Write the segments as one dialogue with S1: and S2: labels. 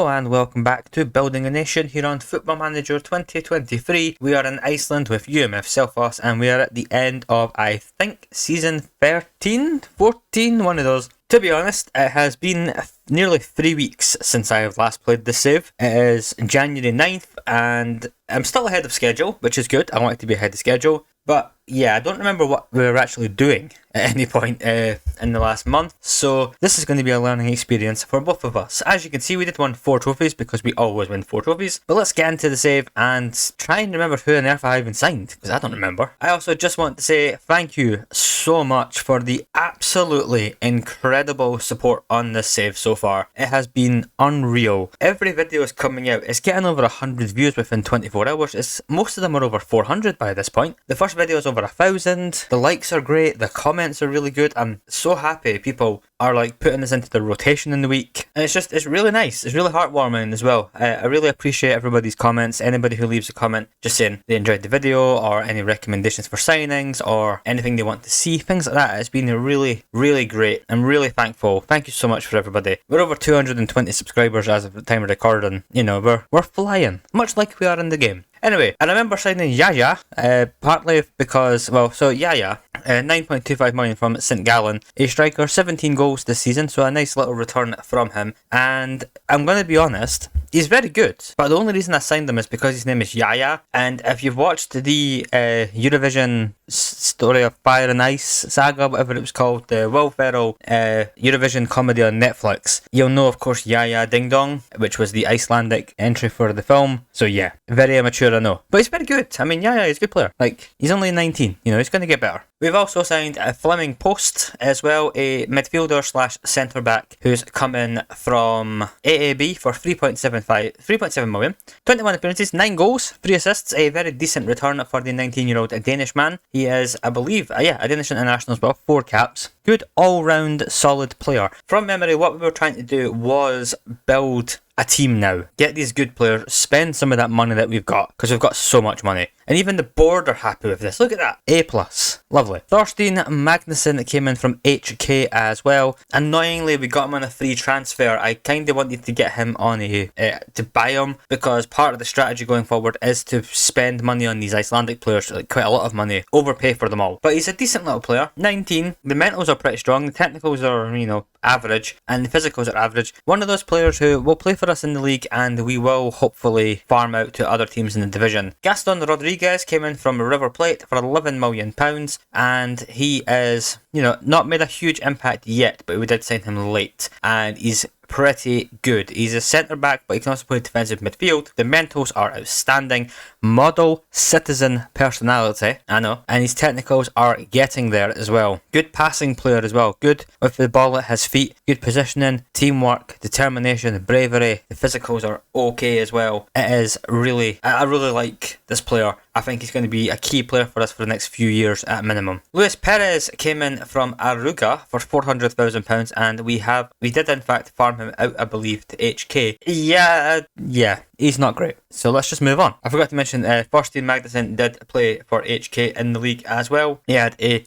S1: Hello and welcome back to Building a Nation here on Football Manager 2023. We are in Iceland with UMF Selfoss and we are at the end of, I think, season 13, 14, one of those. To be honest, it has been nearly 3 weeks since I have last played this save. It is January 9th and I'm still ahead of schedule, which is good. I want it to be ahead of schedule. But yeah, I don't remember what we were actually doing at any point in the last month. So this is going to be a learning experience for both of us. As you can see, we did win 4 trophies because we always win 4 trophies. But let's get into the save and try and remember who on earth I even signed, because I don't remember. I also just want to say thank you so much for the absolutely incredible support on this save so far. It has been unreal. Every video is coming out. It's getting over 100 views within 24 hours. Most of them are over 400 by this point. The first video is over 1,000. The likes are great. The comments are really good. I'm so happy people are like putting this into the rotation in the week, and it's really nice. It's really heartwarming as well. I really appreciate everybody's comments. Anybody who leaves a comment just saying they enjoyed the video or any recommendations for signings or anything they want to see, things like that. It's been really great. I'm really thankful. Thank you so much for everybody. We're over 220 subscribers as of the time of recording. You know, we're flying, much like we are in the game. Anyway, I remember signing Yaya, partly because, Yaya, 9.25 million from St Gallen, a striker, 17 goals this season, so a nice little return from him. And I'm going to be honest, he's very good, but the only reason I signed him is because his name is Yaya. And if you've watched the Eurovision Story of Fire and Ice saga, whatever it was called, the Will Ferrell Eurovision comedy on Netflix, you'll know, of course, Yaya Ding Dong, which was the Icelandic entry for the film. So yeah, very immature, I know, but he's very good. I mean, Yaya is a good player. Like, he's only 19, you know, he's going to get better. We've also signed a Fleming Post as well, a midfielder / centre back who's coming from AAB for 3.7 million. 21 appearances, 9 goals, 3 assists, a very decent return for the 19-year-old Danish man. He is, I believe, a Danish international as well, 4 caps. Good all-round solid player. From memory, what we were trying to do was build a team now. Get these good players, spend some of that money that we've got, because we've got so much money. And even the board are happy with this. Look at that. A+. Lovely. Thorstein Magnusson came in from HK as well. Annoyingly, we got him on a free transfer. I kind of wanted to get him on to buy him, because part of the strategy going forward is to spend money on these Icelandic players, like quite a lot of money, overpay for them all. But he's a decent little player. 19. The mentals are pretty strong. The technicals are, average, and the physicals are average. One of those players who will play for us in the league, and we will hopefully farm out to other teams in the division. Gaston Rodriguez came in from River Plate for £11 million, and he is, not made a huge impact yet, but we did sign him late, and he's pretty good. He's a centre back, but he can also play defensive midfield. The mentals are outstanding. Model citizen personality, I know, and his technicals are getting there as well. Good passing player as well. Good with the ball at his feet. Good positioning, teamwork, determination, bravery. The physicals are okay as well. It is really, I really like this player. I think he's going to be a key player for us for the next few years at minimum. Luis Perez came in from Aruga for £400,000, and we did in fact farm him out, I believe, to HK. Yeah, he's not great. So let's just move on. I forgot to mention Thorstein Magnusson did play for HK in the league as well. He had a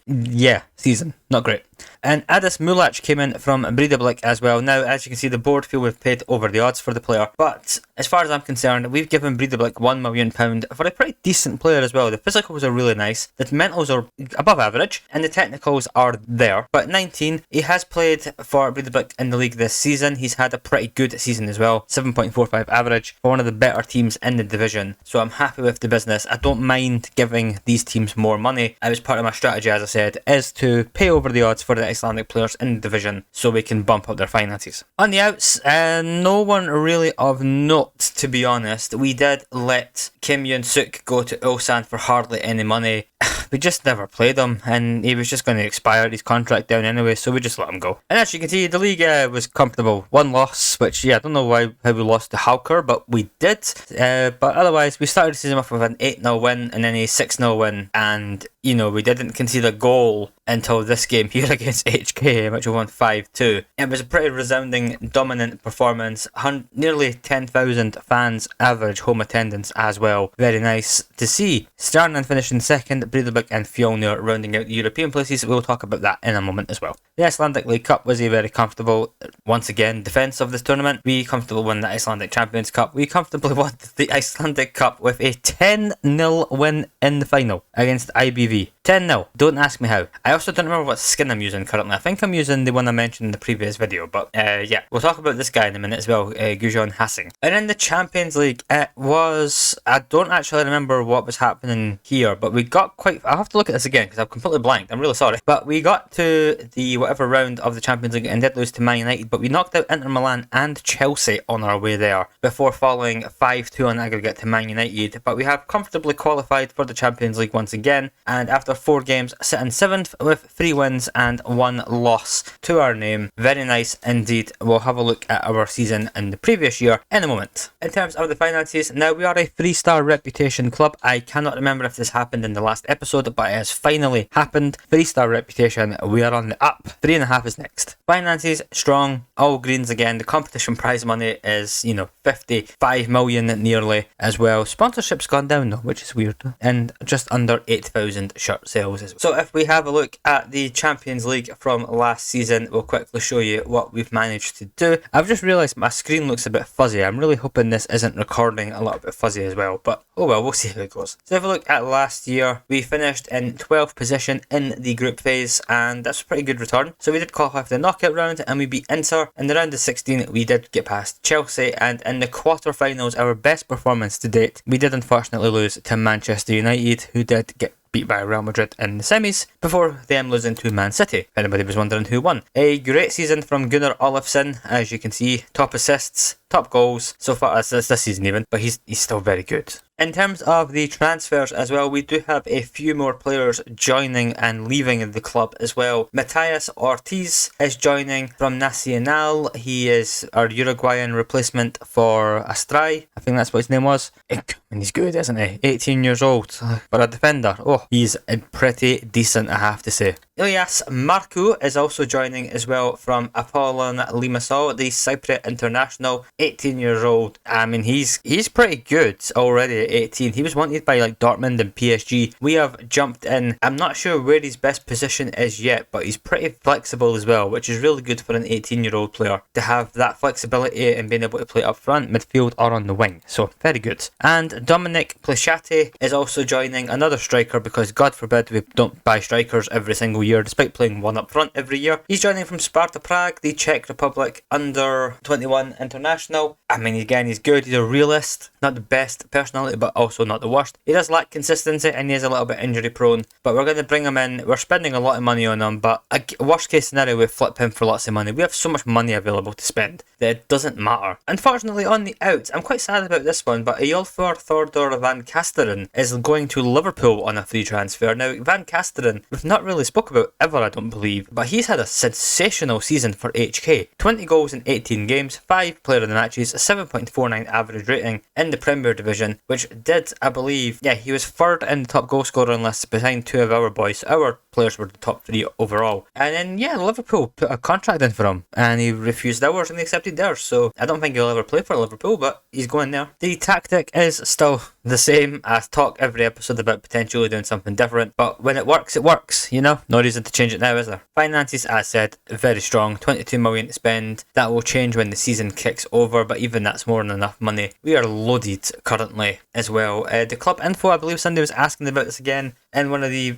S1: season. Not great. And Adis Mulach came in from Breidablik as well. Now, as you can see, the board feel we've paid over the odds for the player. But as far as I'm concerned, we've given Breidablik £1 million for a pretty decent player as well. The physicals are really nice. The mentals are above average. And the technicals are there. But 19, he has played for Breidablik in the league this season. He's had a pretty good season as well. 7.45 average for one of the better teams in the division. So I'm happy with the business. I don't mind giving these teams more money. It was part of my strategy, as I said, is to pay over the odds for the Icelandic players in the division so we can bump up their finances. On the outs, no one really of note, to be honest. We did let Kim Yoon-suk go to Ulsan for hardly any money. We just never played him, and he was just going to expire his contract down anyway, so we just let him go. And as you can see, the league was comfortable. 1 loss, which, I don't know how we lost to Halker, but we did. But otherwise, we started the season off with an 8-0 win, and then a 6-0 win, and, we didn't concede a goal until this game here against HK, which we won 5-2. It was a pretty resounding, dominant performance. Nearly 10,000 fans average home attendance as well. Very nice to see. Starting and finishing second, Breidablik Reykjavik and Fjolnir rounding out the European places. We'll talk about that in a moment as well. The Icelandic League Cup was a very comfortable, once again, defence of this tournament. We comfortably won the Icelandic Champions Cup. We comfortably won the Icelandic Cup with a 10-0 win in the final against IBV. 10-0. Don't ask me how. I also don't remember what skin I'm using currently. I think I'm using the one I mentioned in the previous video, but yeah, we'll talk about this guy in a minute as well, Gujon Hassing. And in the Champions League, it was, I don't actually remember what was happening here, but we got quite, I'll have to look at this again because I've completely blanked, I'm really sorry. But we got to the whatever round of the Champions League and did lose to Man United, but we knocked out Inter Milan and Chelsea on our way there before falling 5-2 on aggregate to Man United. But we have comfortably qualified for the Champions League once again, and after 4 games, sitting 7th with 3 wins and 1 loss to our name. Very nice indeed. We'll have a look at our season in the previous year in a moment. In terms of the finances, now we are a 3-star reputation club. I cannot remember if this happened in the last episode, but it has finally happened. 3-star reputation, we are on the up. 3.5 is next. Finances, strong, all greens again. The competition prize money is, 55 million nearly as well. Sponsorship's gone down though, which is weird. And just under 8,000 shirt sales as well. So if we have a look at the Champions League from last season, we'll quickly show you what we've managed to do. I've just realised my screen looks a bit fuzzy. I'm really hoping this isn't recording a little bit fuzzy as well, but oh well, we'll see how it goes. So if we look at last year, we finished in 12th position in the group phase, and that's a pretty good return. So we did qualify for the knockout round and we beat Inter. In the round of 16 we did get past Chelsea, and in the quarterfinals, our best performance to date, we did unfortunately lose to Manchester United, who did get beat by Real Madrid in the semis, before them losing to Man City, if anybody was wondering who won. A great season from Gunnar Olafsson, as you can see, top assists, top goals so far as this season even, but he's still very good. In terms of the transfers as well, we do have a few more players joining and leaving the club as well. Matthias Ortiz is joining from Nacional. He is our Uruguayan replacement for Astray. I think that's what his name was. And he's good, isn't he? 18 years old for a defender. Oh, he's pretty decent, I have to say. Ilyas Marku is also joining as well from Apollon Limassol, the Cypriot international, 18 years old. I mean, he's pretty good already at 18. He was wanted by like Dortmund and PSG. We have jumped in. I'm not sure where his best position is yet, but he's pretty flexible as well, which is really good for an 18-year-old player to have that flexibility and being able to play up front, midfield or on the wing. So very good. And Dominic Plachati is also joining, another striker, because God forbid we don't buy strikers every single year despite playing one up front every year. He's joining from Sparta Prague, the Czech Republic under 21 international. I mean, again, he's good. He's a realist, not the best personality, but also not the worst. He does lack consistency and he is a little bit injury prone, but we're going to bring him in. We're spending a lot of money on him, but a worst case scenario, we flip him for lots of money. We have so much money available to spend that it doesn't matter. Unfortunately, on the outs, I'm quite sad about this one, but Eyjolfur Thordor Van Kasteren is going to Liverpool on a free transfer. Now, Van Kasteren, we've not really spoke about ever, I don't believe, but he's had a sensational season for HK. 20 goals in 18 games, 5 player of the matches, a 7.49 average rating in the Premier Division, which did, I believe, yeah, he was third in the top goal scoring list behind 2 of our boys. Our players were the top 3 overall. And then, yeah, Liverpool put a contract in for him, and he refused ours and they accepted theirs, so I don't think he'll ever play for Liverpool, but he's going there. The tactic is still the same. I talk every episode about potentially doing something different, but when it works, no reason to change it now, is there? Finances, as said, very strong, 22 million to spend. That will change when the season kicks over, but even that's more than enough money. We are loaded currently as well. The club info, I believe Sunday was asking about this again in one of the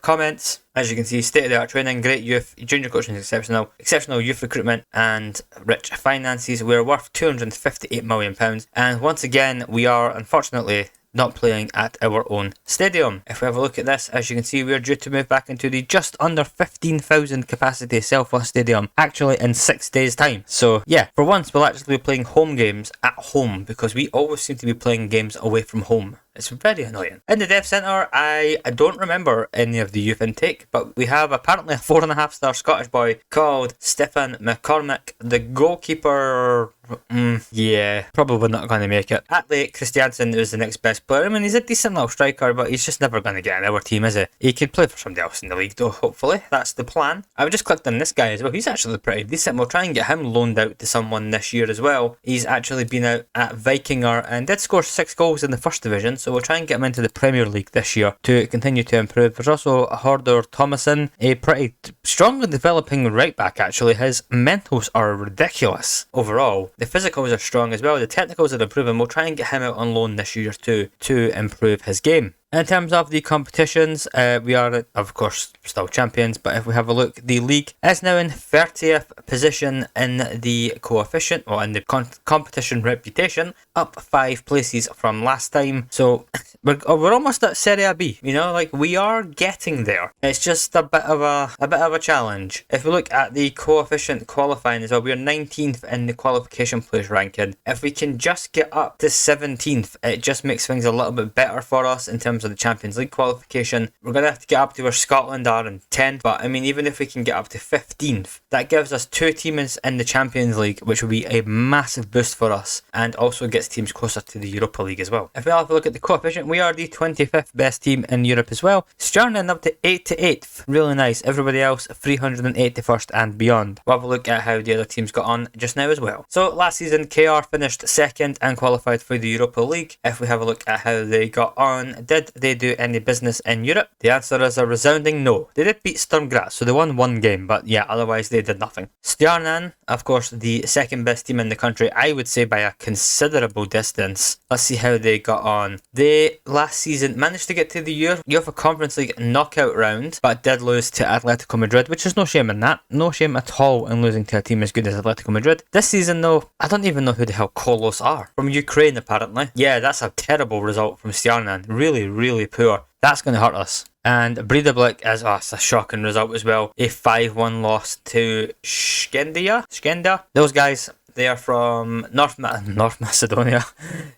S1: comments. As you can see, state-of-the-art training, great youth, junior coaching is exceptional youth recruitment, and rich finances. We're worth £258 million, and once again, we are unfortunately not playing at our own stadium. If we have a look at this, as you can see, we are due to move back into the just under 15,000 capacity Selfoss Stadium, actually in 6 days time. So yeah, for once we'll actually be playing home games at home, because we always seem to be playing games away from home. It's very annoying. In the Dev Centre, I don't remember any of the youth intake, but we have apparently a 4.5-star Scottish boy called Stefan McCormick. The goalkeeper, yeah, probably not going to make it. Atle Christiansen is the next best player. I mean, he's a decent little striker, but he's just never going to get in our team, is he? He could play for somebody else in the league though, hopefully. That's the plan. I've just clicked on this guy as well. He's actually pretty decent. We'll try and get him loaned out to someone this year as well. He's actually been out at Vikingar and did score 6 goals in the first division, so we'll try and get him into the Premier League this year to continue to improve. There's also Hordor Thomason, a pretty strongly developing right back actually. His mentals are ridiculous overall. The physicals are strong as well, the technicals are improving. We'll try and get him out on loan this year too to improve his game. In terms of the competitions, we are, of course, still champions, but if we have a look, the league is now in 30th position in the coefficient, or in the competition reputation, up 5 places from last time. So we're almost at Serie B, you know, like we are getting there. It's just a bit of a challenge. If we look at the coefficient qualifying as well, we're 19th in the qualification place ranking. If we can just get up to 17th, it just makes things a little bit better for us in terms of the Champions League qualification. We're going to have to get up to where Scotland are in 10th, but I mean, even if we can get up to 15th, that gives us 2 teams in the Champions League, which will be a massive boost for us, and also gets teams closer to the Europa League as well. If we have a look at the coefficient, we are the 25th best team in Europe as well. Starting up to 88th, really nice. Everybody else 381st and beyond. We'll have a look at how the other teams got on just now as well. So last season, KR finished 2nd and qualified for the Europa League. If we have a look at how they got on, did they do any business in Europe? The answer is a resounding no. They did beat Sturm Graz, so they won 1 game, but yeah, otherwise they did nothing. Stjarnan, of course, the 2nd best team in the country, I would say by a considerable distance. Let's see how they got on. They last season managed to get to the UEFA Conference League knockout round, but did lose to Atletico Madrid, which is no shame in that. No shame at all in losing to a team as good as Atletico Madrid. This season though, I don't even know who the hell Kolos are. From Ukraine apparently. Yeah, that's a terrible result from Stjarnan. Really poor. That's going to hurt us. And Breidablik is it's a shocking result as well. A 5-1 loss to Skenda. Those guys, they are from North Macedonia.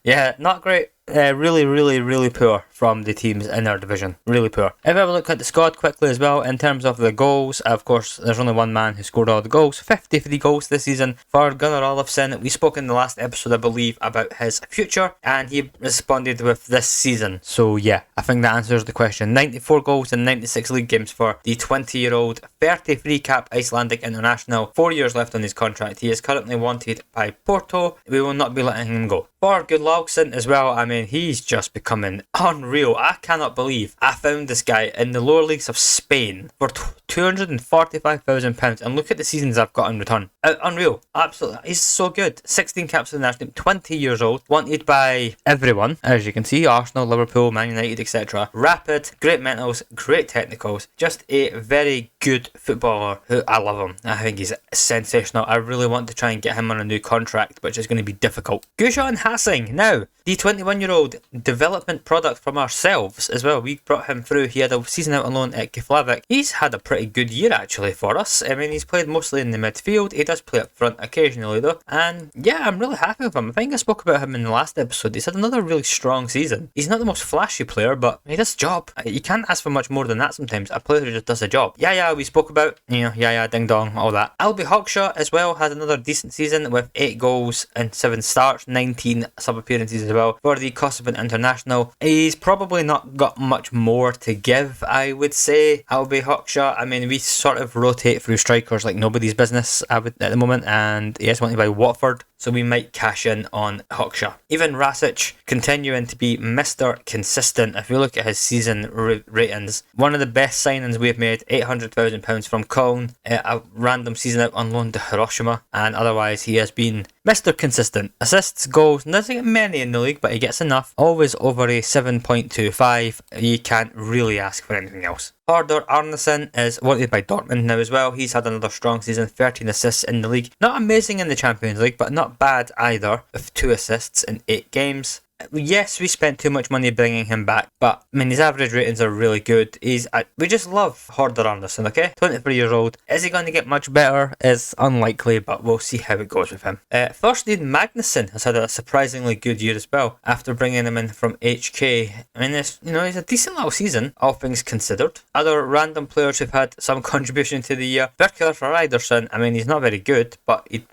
S1: Yeah, not great. Really poor from the teams in our division. Really poor. If we have a look at the squad quickly as well, in terms of the goals, of course, there's only one man who scored all the goals. 53 goals this season for Gunnar Olafsson. We spoke in the last episode, I believe, about his future, and he responded with this season. So yeah, I think that answers the question. 94 goals in 96 league games for the 20-year-old 33 cap Icelandic international. 4 years left on his contract. He is currently wanted by Porto. We will not be letting him go. For Gudlaugsson as well, I mean, he's just becoming unreal. I cannot believe I found this guy in the lower leagues of Spain for £245,000, and look at the seasons I've got in return. Unreal. Absolutely. He's so good. 16 caps for the national team, 20 years old, wanted by everyone, as you can see, Arsenal, Liverpool, Man United, etc. Rapid, great mentals, great technicals, just a very good footballer who I love him. I think he's sensational. I really want to try and get him on a new contract, which is going to be difficult. Gushon Hassing, now, the 21-year-old development product from ourselves as well. We brought him through. He had a season out on loan at Keflavik. He's had a pretty good year actually for us. I mean, he's played mostly in the midfield. He does play up front occasionally though. And yeah, I'm really happy with him. I think I spoke about him in the last episode. He's had another really strong season. He's not the most flashy player, but he does the job. You can't ask for much more than that sometimes. A player who just does a job. Yeah, we spoke about, ding dong, all that. Albie Hawkshaw as well had another decent season with 8 goals and 7 starts, 19 sub-appearances as well for the Kosovan international. He's probably not got much more to give, I would say, Albie Hawkshaw. I mean, we sort of rotate through strikers like nobody's business at the moment, and he is wanted by Watford, so we might cash in on Hawkshaw. Even Rasic continuing to be Mr. Consistent. If you look at his season ratings, one of the best signings we've made, £800,000 from Caljw, a random season out on loan to Hiroshima, and otherwise he has been Mr. Consistent. Assists, goals, doesn't get many in the league, but he gets enough. Always over a 7.25. You can't really ask for anything else. Hordor Arnason is wanted by Dortmund now as well. He's had another strong season, 13 assists in the league. Not amazing in the Champions League, but not bad either, with 2 assists in 8 games. Yes, we spent too much money bringing him back, but I mean, his average ratings are really good. We just love Hordor Anderson, okay? 23 years old. Is he going to get much better? It's unlikely, but we'll see how it goes with him. Thorstein Magnusson has had a surprisingly good year as well, after bringing him in from HK. I mean, it's a decent little season, all things considered. Other random players who've had some contribution to the year. Birkir Ryderson, I mean, he's not very good, but he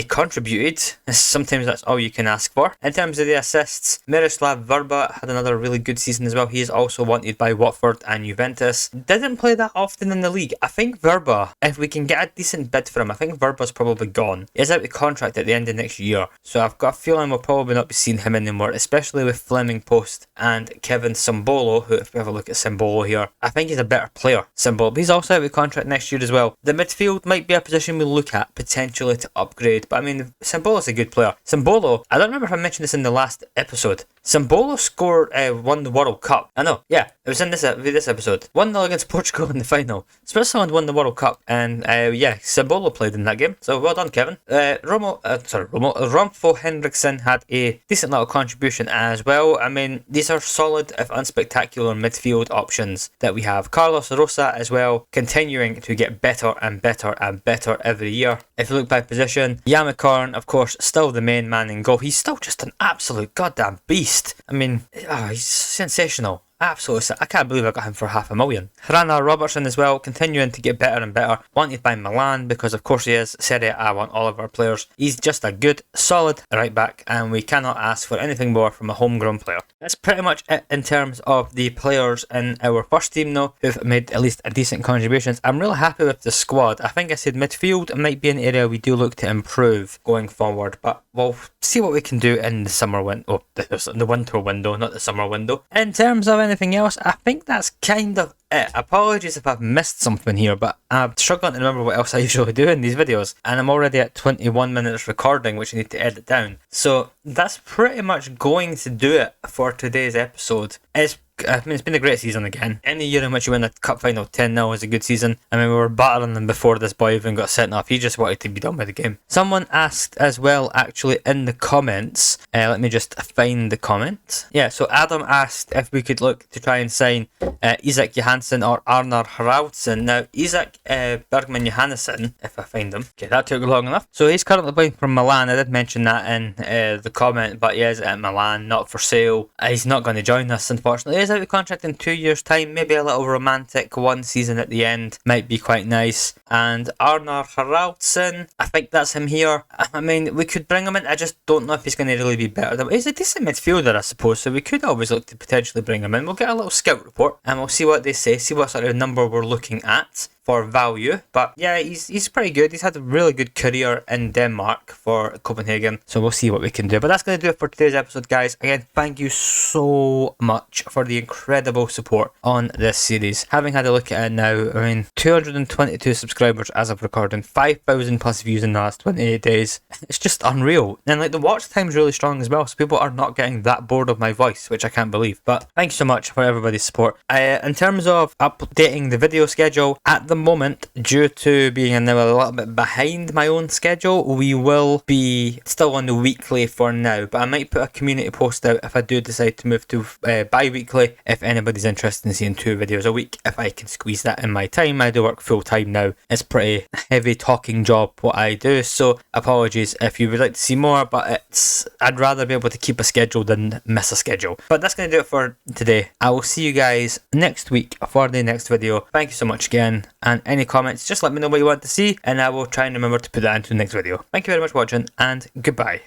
S1: contributed. Sometimes that's all you can ask for. In terms of the assists, assists. Miroslav Verba had another really good season as well. He is also wanted by Watford and Juventus. Didn't play that often in the league. I think Verba, if we can get a decent bid for him, I think Verba's probably gone. He's out of contract at the end of next year, so I've got a feeling we'll probably not be seeing him anymore, especially with Fleming Post and Kevin Sambolo, who, if we have a look at Sambolo here, I think he's a better player, Sambolo, but he's also out of contract next year as well. The midfield might be a position we look at potentially to upgrade, but I mean, Sambolo's a good player. Sambolo, I don't remember if I mentioned this in the last episode. Sambolo scored, won the World Cup. I know, yeah, it was in this episode. 1-0 against Portugal in the final. Switzerland won the World Cup, and yeah, Sambolo played in that game. So well done, Kevin. Romfo Henriksen had a decent little contribution as well. I mean, these are solid, if unspectacular, midfield options that we have. Carlos Rosa as well, continuing to get better and better and better every year. If you look by position, Yamikorn, of course, still the main man in goal. He's still just an absolute goddamn beast. I mean, he's sensational. Absolutely, I can't believe I got him for $500,000. Hrana Robertson as well, continuing to get better and better. Wanted by Milan, because of course he is. Serie A want all of our players. He's just a good, solid right back, and we cannot ask for anything more from a homegrown player. That's pretty much it in terms of the players in our first team though, who've made at least a decent contributions. I'm really happy with the squad. I think I said midfield might be an area we do look to improve going forward, but we'll see what we can do in the summer window. The winter window, not the summer window. In terms of anything else, I think that's kind of it. Apologies if I've missed something here, but I'm struggling to remember what else I usually do in these videos, and I'm already at 21 minutes recording, which I need to edit down. So that's pretty much going to do it for today's episode. I mean, it's been a great season again. Any year in which you win a cup final 10-0 is a good season. I mean, we were battering them before this boy even got sent off. He just wanted to be done with the game. Someone asked as well, actually, in the comments. Let me just find the comment. Yeah, so Adam asked if we could look to try and sign Isak Johansson or Arnar Haraldsson. Now, Isak Bergman Johannesson, if I find him. Okay, that took long enough. So he's currently playing for Milan. I did mention that in the comment, but he is at Milan, not for sale. He's not going to join us, unfortunately. Out of contract in 2 years' time. Maybe a little romantic one season at the end might be quite nice. And Arnar Haraldsson, I think that's him here. I mean, we could bring him in. I just don't know if he's going to really be better than. He's a decent midfielder, I suppose, so we could always look to potentially bring him in. We'll get a little scout report and we'll see what they say, see what sort of number we're looking at for value. But yeah, he's pretty good. He's had a really good career in Denmark for Copenhagen, so we'll see what we can do. But that's going to do it for today's episode, guys. Again, thank you so much for the incredible support on this series. Having had a look at it now, I mean, 222 subscribers as of recording, 5,000 plus views in the last 28 days. It's just unreal. And like, the watch time's really strong as well, so people are not getting that bored of my voice, which I can't believe. But thanks so much for everybody's support. In terms of updating the video schedule, at the moment, due to being now a little bit behind my own schedule, we will be still on the weekly for now, but I might put a community post out if I do decide to move to bi-weekly, if anybody's interested in seeing 2 videos a week, if I can squeeze that in my time. I do work full time now. It's pretty heavy talking job what I do, so apologies if you would like to see more, but I'd rather be able to keep a schedule than miss a schedule. But that's going to do it for today. I will see you guys next week for the next video. Thank you so much again, and any comments, just let me know what you want to see, and I will try and remember to put that into the next video. Thank you very much for watching, and goodbye.